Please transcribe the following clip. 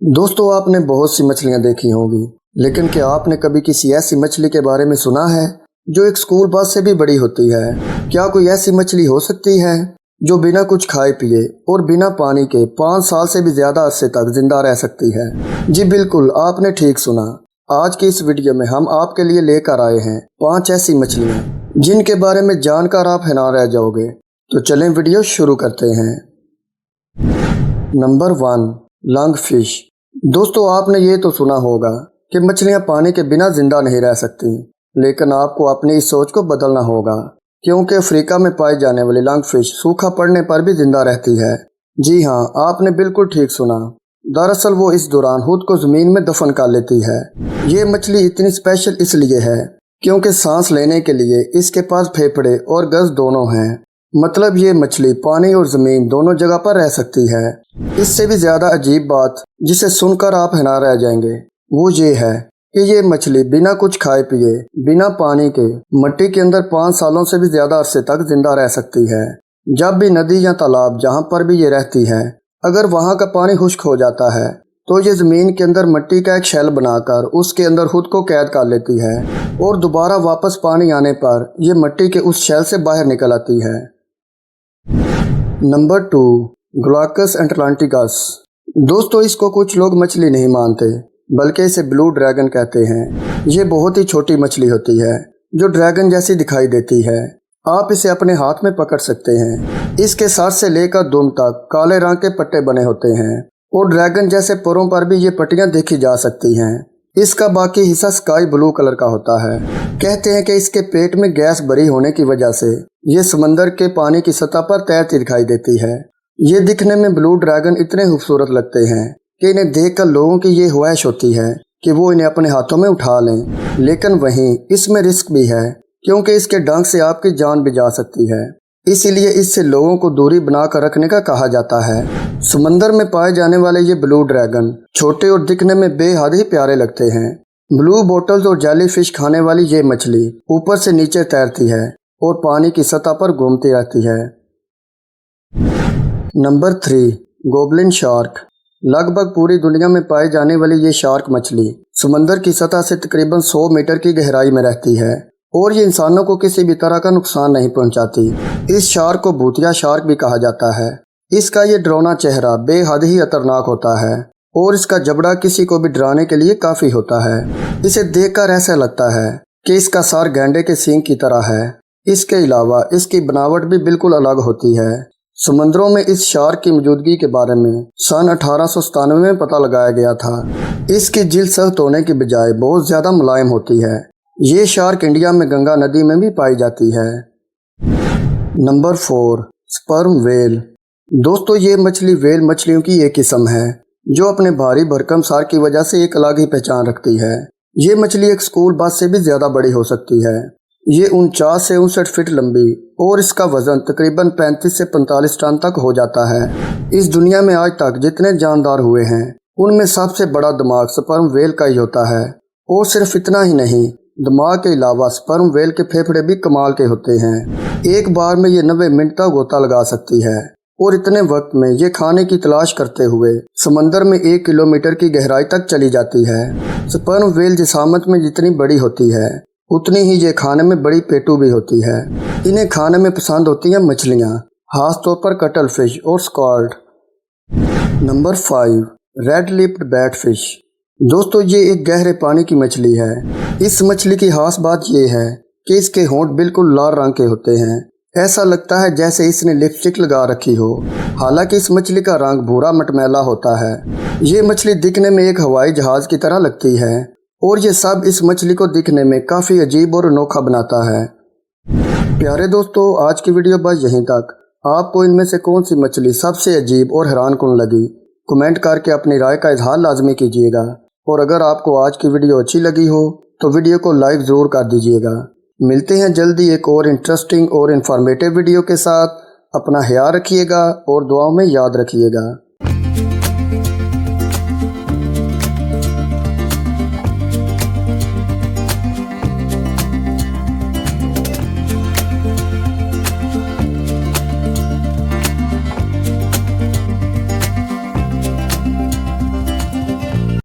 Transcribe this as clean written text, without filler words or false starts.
दोस्तों, आपने बहुत सी मछलियां देखी होंगी, लेकिन क्या आपने कभी किसी ऐसी मछली के बारे में सुना है जो एक स्कूल बस से भी बड़ी होती है? क्या कोई ऐसी मछली हो सकती है जो बिना कुछ खाए पिए और बिना पानी के 5 साल से भी ज्यादा अरसे तक जिंदा रह सकती है? जी बिल्कुल, आपने ठीक सुना। आज की इस वीडियो में हम आपके लिए लेकर आए हैं 5 ऐसी मछलियां जिनके बारे में जानकर आप हैरान रह जाओगे। तो चलें वीडियो शुरू करते हैं। Number 1, lung fish. दोस्तों, आपने ये तो सुना होगा कि मछलियां पानी के बिना जिंदा नहीं रह सकती, लेकिन आपको अपनी इस सोच को बदलना होगा, क्योंकि अफ्रीका में पाई जाने वाली लंग फिश सूखा पड़ने पर भी जिंदा रहती है। जी हाँ, आपने बिल्कुल ठीक सुना। दरअसल वो इस दौरान खुद को जमीन में दफन कर लेती है। ये मछली इतनी स्पेशल इसलिए है क्योंकि सांस लेने के लिए इसके पास फेफड़े और गज दोनों हैं। मतलब ये मछली पानी और जमीन दोनों जगह पर रह सकती है। इससे भी ज्यादा अजीब बात जिसे सुनकर आप हैरान रह जाएंगे वो ये है कि ये मछली बिना कुछ खाए पिए, बिना पानी के मिट्टी के अंदर 5 सालों से भी ज्यादा अरसे तक जिंदा रह सकती है। जब भी नदी या तालाब जहाँ पर भी ये रहती है, अगर वहाँ का पानी खुश्क हो जाता है तो ये जमीन के अंदर मिट्टी का एक शेल बनाकर उसके अंदर खुद को कैद कर लेती है और दोबारा वापस पानी आने पर ये मिट्टी के उस शेल से बाहर निकल आती है। नंबर 2, ग्लाकस एटलांटिकस। दोस्तों, इसको कुछ लोग मछली नहीं मानते, बल्कि इसे ब्लू ड्रैगन कहते हैं। ये बहुत ही छोटी मछली होती है जो ड्रैगन जैसी दिखाई देती है। आप इसे अपने हाथ में पकड़ सकते हैं। इसके सर से लेकर दुम तक काले रंग के पट्टे बने होते हैं और ड्रैगन जैसे पैरों पर भी ये पट्टियां देखी जा सकती हैं। इसका बाकी हिस्सा स्काई ब्लू कलर का होता है। कहते हैं कि इसके पेट में गैस भरी होने की वजह से ये समंदर के पानी की सतह पर तैरती दिखाई देती है। ये दिखने में ब्लू ड्रैगन इतने खूबसूरत लगते हैं कि इन्हें देखकर लोगों की ये ख्वाहिश होती है कि वो इन्हें अपने हाथों में उठा लें। लेकिन वहीं इसमें रिस्क भी है, क्योंकि इसके डंक से आपकी जान भी जा सकती है। इसीलिए इससे लोगों को दूरी बनाकर रखने का कहा जाता है। समंदर में पाए जाने वाले ये ब्लू ड्रैगन छोटे और दिखने में बेहद ही प्यारे लगते हैं। ब्लू बोटल्स और जेली फिश खाने वाली ये मछली ऊपर से नीचे तैरती है और पानी की सतह पर घूमती रहती है। Number 3, goblin shark. लगभग पूरी दुनिया में पाई जाने वाली ये शार्क मछली समंदर की सतह से तकरीबन 100 मीटर की गहराई में रहती है और ये इंसानों को किसी भी तरह का नुकसान नहीं पहुंचाती। इस शार्क को भूतिया शार्क भी कहा जाता है। इसका ये डरावना चेहरा बेहद ही खतरनाक होता है और इसका जबड़ा किसी को भी डराने के लिए काफी होता है। इसे देखकर ऐसा लगता है कि इसका सर गैंडे के सींग की तरह है। इसके अलावा इसकी बनावट भी बिल्कुल अलग होती है। समुद्रों में इस शार्क की मौजूदगी के बारे में सन 1897 में पता लगाया गया था। इसकी जिल्द सख्त होने की बजाय बहुत ज्यादा मुलायम होती है। ये शार्क इंडिया में गंगा नदी में भी पाई जाती है। Number 4, sperm whale. दोस्तों, ये मछली व्हेल मछलियों की एक किस्म है जो अपने भारी भरकम सार की वजह से एक अलग ही पहचान रखती है। ये मछली एक स्कूल बस से भी ज्यादा बड़ी हो सकती है। ये 49 से 59 फीट लंबी और इसका वजन तकरीबन 35 से 45 टन तक हो जाता है। इस दुनिया में आज तक जितने जानदार हुए हैं उनमें सबसे बड़ा दिमाग स्पर्म व्हेल का ही होता है। और सिर्फ इतना ही नहीं, दिमाग के अलावा स्पर्म व्हेल के फेफड़े भी कमाल के होते हैं। एक बार में ये 90 मिनट तक गोता लगा सकती है और इतने वक्त में ये खाने की तलाश करते हुए समंदर में 1 किलोमीटर की गहराई तक चली जाती है। स्पर्म व्हेल जिसामत में जितनी बड़ी होती है उतनी ही ये खाने में बड़ी पेटू भी होती है। इन्हें खाने में पसंद होती हैं मछलियाँ, खासतौर पर कटल फिश और squad. Number 5, red lipped bat fish. दोस्तों, ये एक गहरे पानी की मछली है। इस मछली की खास बात यह है कि इसके होंठ बिल्कुल लाल रंग के होते हैं। ऐसा लगता है जैसे इसने लिपस्टिक लगा रखी हो। हालांकि इस मछली का रंग भूरा मटमैला होता है। ये मछली दिखने में एक हवाई जहाज की तरह लगती है और ये सब इस मछली को दिखने में काफी अजीब और अनोखा बनाता है। प्यारे दोस्तों, आज की वीडियो बस यहीं तक। आपको इनमें से कौन सी मछली सबसे अजीब और हैरान कुन लगी, कमेंट करके अपनी राय का इजहार लाजमी कीजिएगा। और अगर आपको आज की वीडियो अच्छी लगी हो तो वीडियो को लाइक ज़रूर कर दीजिएगा। मिलते हैं जल्दी एक और इंटरेस्टिंग और इन्फॉर्मेटिव वीडियो के साथ। अपना ख्याल रखिएगा और दुआओं में याद रखिएगा।